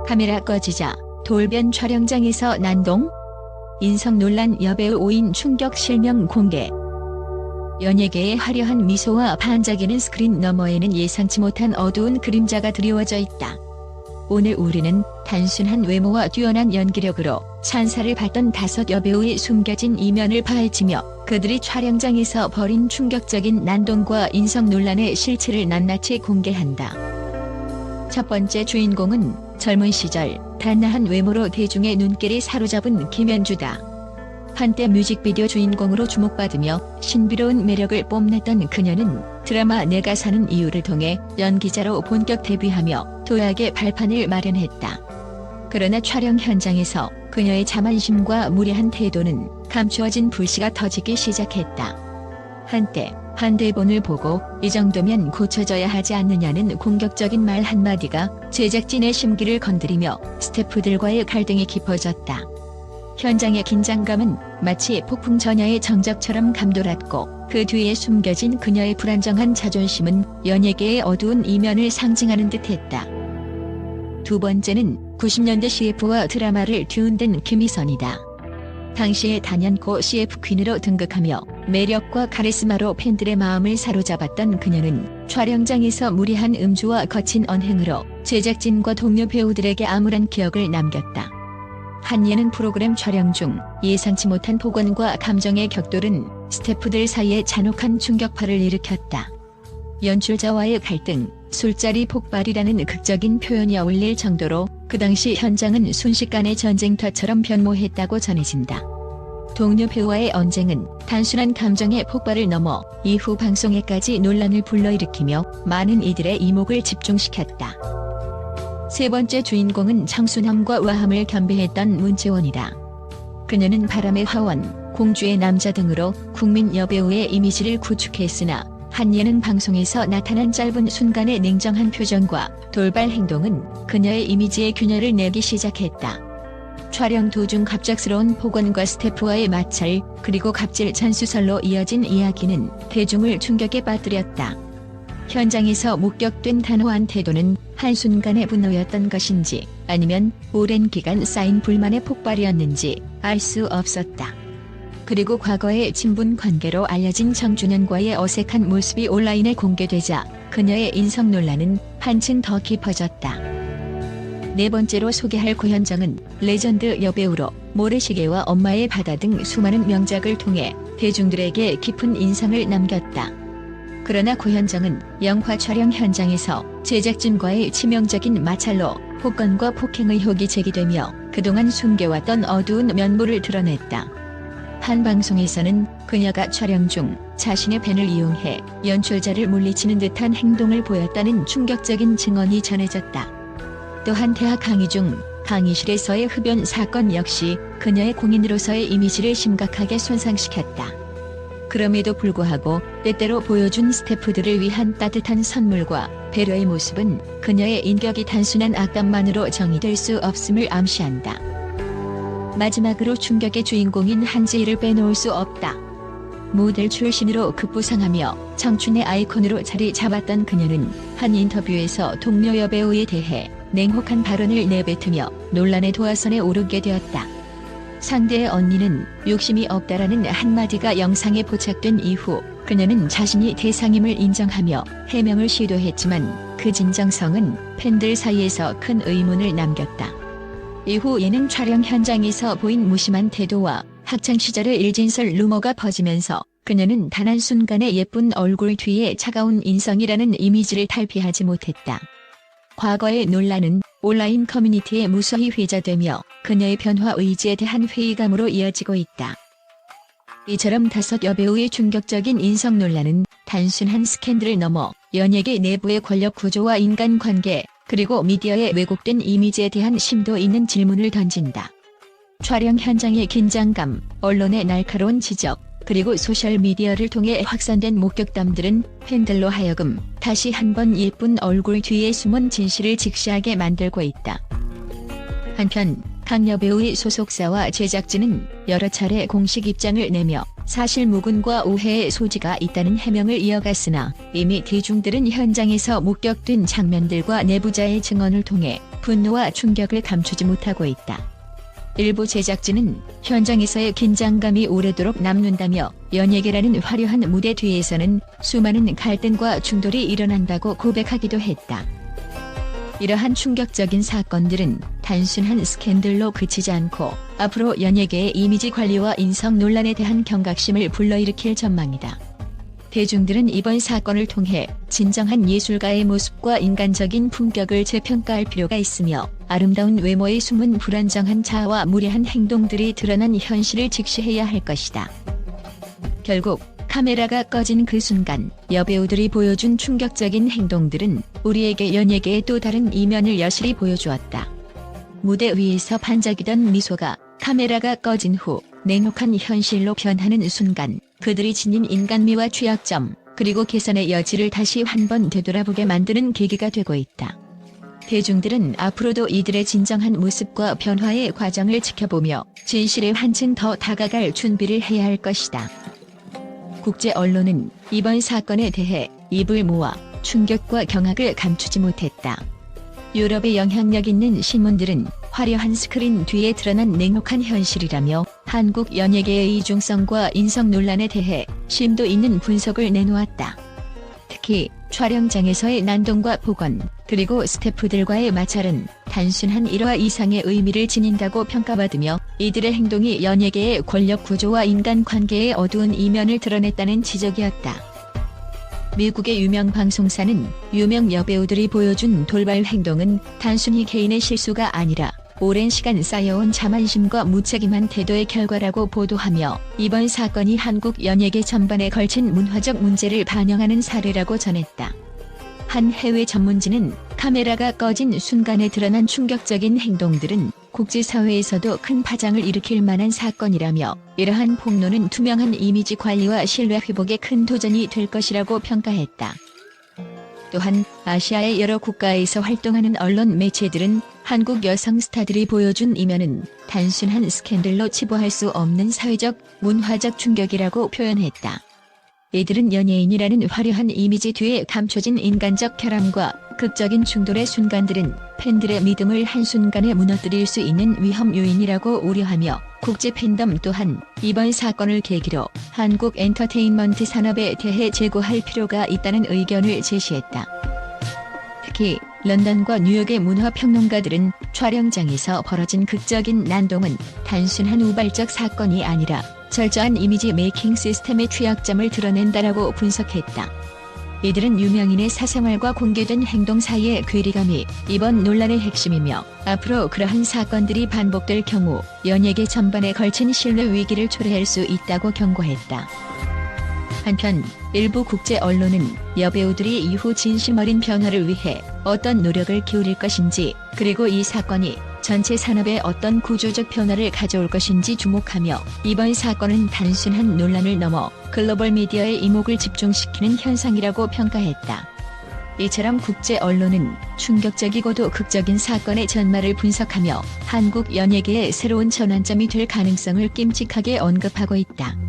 카메라 꺼지자 돌변 촬영장에서 난동? 인성 논란 여배우 5인 충격 실명 공개. 연예계의 화려한 미소와 반짝이는 스크린 너머에는 예상치 못한 어두운 그림자가 드리워져 있다. 오늘 우리는 단순한 외모와 뛰어난 연기력으로 찬사를 받던 5 여배우의 숨겨진 이면을 파헤치며 그들이 촬영장에서 벌인 충격적인 난동과 인성 논란의 실체를 낱낱이 공개한다. 첫 번째 주인공은 젊은 시절 단아한 외모로 대중의 눈길을 사로잡은 김연주다. 한때 뮤직비디오 주인공으로 주목받으며 신비로운 매력을 뽐냈던 그녀는 드라마 내가 사는 이유를 통해 연기자로 본격 데뷔하며 도약의 발판을 마련했다. 그러나 촬영 현장에서 그녀의 자만심과 무례한 태도는 감추어진 불씨가 터지기 시작했다. 한때 한 대본을 보고 이 정도면 고쳐져야 하지 않느냐는 공격적인 말 한마디가 제작진의 심기를 건드리며 스태프들과의 갈등이 깊어졌다. 현장의 긴장감은 마치 폭풍 전야의 정적처럼 감돌았고 그 뒤에 숨겨진 그녀의 불안정한 자존심은 연예계의 어두운 이면을 상징하는 듯했다. 두 번째는 90년대 CF와 드라마를 뒤흔든 김희선이다. 당시의 단연코 CF 퀸으로 등극하며 매력과 카리스마로 팬들의 마음을 사로잡았던 그녀는 촬영장에서 무리한 음주와 거친 언행으로 제작진과 동료 배우들에게 암울한 기억을 남겼다. 한 예능 프로그램 촬영 중 예상치 못한 폭언과 감정의 격돌은 스태프들 사이에 잔혹한 충격파를 일으켰다. 연출자와의 갈등, 술자리 폭발이라는 극적인 표현이 어울릴 정도로 그 당시 현장은 순식간에 전쟁터처럼 변모했다고 전해진다. 동료 배우와의 언쟁은 단순한 감정의 폭발을 넘어 이후 방송에까지 논란을 불러일으키며 많은 이들의 이목을 집중시켰다. 세 번째 주인공은 청순함과 우아함을 겸비했던 문채원이다. 그녀는 바람의 화원, 공주의 남자 등으로 국민 여배우의 이미지를 구축했으나 한 예능 방송에서 나타난 짧은 순간의 냉정한 표정과 돌발 행동은 그녀의 이미지에 균열을 내기 시작했다. 촬영 도중 갑작스러운 폭언과 스태프와의 마찰, 그리고 갑질 잔수설로 이어진 이야기는 대중을 충격에 빠뜨렸다. 현장에서 목격된 단호한 태도는 한순간의 분노였던 것인지 아니면 오랜 기간 쌓인 불만의 폭발이었는지 알 수 없었다. 그리고 과거의 친분 관계로 알려진 정준현과의 어색한 모습이 온라인에 공개되자 그녀의 인성 논란은 한층 더 깊어졌다. 네 번째로 소개할 고현정은 레전드 여배우로 모래시계와 엄마의 바다 등 수많은 명작을 통해 대중들에게 깊은 인상을 남겼다. 그러나 고현정은 영화 촬영 현장에서 제작진과의 치명적인 마찰로 폭언과 폭행 의혹이 제기되며 그동안 숨겨왔던 어두운 면모를 드러냈다. 한 방송에서는 그녀가 촬영 중 자신의 팬을 이용해 연출자를 물리치는 듯한 행동을 보였다는 충격적인 증언이 전해졌다. 또한 대학 강의 중 강의실에서의 흡연 사건 역시 그녀의 공인으로서의 이미지를 심각하게 손상시켰다. 그럼에도 불구하고 때때로 보여준 스태프들을 위한 따뜻한 선물과 배려의 모습은 그녀의 인격이 단순한 악담만으로 정의될 수 없음을 암시한다. 마지막으로 충격의 주인공인 한지희를 빼놓을 수 없다. 모델 출신으로 급부상하며 청춘의 아이콘으로 자리 잡았던 그녀는 한 인터뷰에서 동료 여배우에 대해 냉혹한 발언을 내뱉으며 논란의 도화선에 오르게 되었다. 상대의 언니는 욕심이 없다라는 한마디가 영상에 포착된 이후 그녀는 자신이 대상임을 인정하며 해명을 시도했지만 그 진정성은 팬들 사이에서 큰 의문을 남겼다. 이후 예능 촬영 현장에서 보인 무심한 태도와 학창시절의 일진설 루머가 퍼지면서 그녀는 단 한순간에 예쁜 얼굴 뒤에 차가운 인성이라는 이미지를 탈피하지 못했다. 과거의 논란은 온라인 커뮤니티에 무수히 회자되며 그녀의 변화 의지에 대한 회의감으로 이어지고 있다. 이처럼 5 여배우의 충격적인 인성 논란은 단순한 스캔들을 넘어 연예계 내부의 권력 구조와 인간관계, 그리고 미디어의 왜곡된 이미지에 대한 심도 있는 질문을 던진다. 촬영 현장의 긴장감, 언론의 날카로운 지적, 그리고 소셜미디어를 통해 확산된 목격담들은 팬들로 하여금 다시 한번 예쁜 얼굴 뒤에 숨은 진실을 직시하게 만들고 있다. 한편 각 여배우의 소속사와 제작진은 여러 차례 공식 입장을 내며 사실 무근과 오해의 소지가 있다는 해명을 이어갔으나 이미 대중들은 현장에서 목격된 장면들과 내부자의 증언을 통해 분노와 충격을 감추지 못하고 있다. 일부 제작진은 현장에서의 긴장감이 오래도록 남는다며 연예계라는 화려한 무대 뒤에서는 수많은 갈등과 충돌이 일어난다고 고백하기도 했다. 이러한 충격적인 사건들은 단순한 스캔들로 그치지 않고 앞으로 연예계의 이미지 관리와 인성 논란에 대한 경각심을 불러일으킬 전망이다. 대중들은 이번 사건을 통해 진정한 예술가의 모습과 인간적인 품격을 재평가할 필요가 있으며 아름다운 외모의 숨은 불안정한 자아와 무례한 행동들이 드러난 현실을 직시해야 할 것이다. 결국 카메라가 꺼진 그 순간 여배우들이 보여준 충격적인 행동들은 우리에게 연예계의 또 다른 이면을 여실히 보여주었다. 무대 위에서 반짝이던 미소가 카메라가 꺼진 후 냉혹한 현실로 변하는 순간 그들이 지닌 인간미와 취약점, 그리고 개선의 여지를 다시 한번 되돌아보게 만드는 계기가 되고 있다. 대중들은 앞으로도 이들의 진정한 모습과 변화의 과정을 지켜보며 진실에 한층 더 다가갈 준비를 해야 할 것이다. 국제 언론은 이번 사건에 대해 입을 모아 충격과 경악을 감추지 못했다. 유럽의 영향력 있는 신문들은 화려한 스크린 뒤에 드러난 냉혹한 현실이라며 한국 연예계의 이중성과 인성 논란에 대해 심도 있는 분석을 내놓았다. 특히 촬영장에서의 난동과 폭언, 그리고 스태프들과의 마찰은 단순한 일화 이상의 의미를 지닌다고 평가받으며 이들의 행동이 연예계의 권력 구조와 인간관계의 어두운 이면을 드러냈다는 지적이었다. 미국의 유명 방송사는 유명 여배우들이 보여준 돌발 행동은 단순히 개인의 실수가 아니라 오랜 시간 쌓여온 자만심과 무책임한 태도의 결과라고 보도하며 이번 사건이 한국 연예계 전반에 걸친 문화적 문제를 반영하는 사례라고 전했다. 한 해외 전문지는 카메라가 꺼진 순간에 드러난 충격적인 행동들은 국제사회에서도 큰 파장을 일으킬 만한 사건이라며 이러한 폭로는 투명한 이미지 관리와 신뢰 회복에 큰 도전이 될 것이라고 평가했다. 또한 아시아의 여러 국가에서 활동하는 언론 매체들은 한국 여성 스타들이 보여준 이면은 단순한 스캔들로 치부할 수 없는 사회적, 문화적 충격이라고 표현했다. 이들은 연예인이라는 화려한 이미지 뒤에 감춰진 인간적 결함과 극적인 충돌의 순간들은 팬들의 믿음을 한순간에 무너뜨릴 수 있는 위험 요인이라고 우려하며 국제 팬덤 또한 이번 사건을 계기로 한국 엔터테인먼트 산업에 대해 재고할 필요가 있다는 의견을 제시했다. 특히 런던과 뉴욕의 문화평론가들은 촬영장에서 벌어진 극적인 난동은 단순한 우발적 사건이 아니라 철저한 이미지 메이킹 시스템의 취약점을 드러낸다라고 분석했다. 이들은 유명인의 사생활과 공개된 행동 사이의 괴리감이 이번 논란의 핵심이며 앞으로 그러한 사건들이 반복될 경우 연예계 전반에 걸친 신뢰 위기를 초래할 수 있다고 경고했다. 한편 일부 국제 언론은 여배우들이 이후 진심 어린 변화를 위해 어떤 노력을 기울일 것인지, 그리고 이 사건이 전체 산업에 어떤 구조적 변화를 가져올 것인지 주목하며 이번 사건은 단순한 논란을 넘어 글로벌 미디어의 이목을 집중시키는 현상이라고 평가했다. 이처럼 국제 언론은 충격적이고도 극적인 사건의 전말을 분석하며 한국 연예계의 새로운 전환점이 될 가능성을 끔찍하게 언급하고 있다.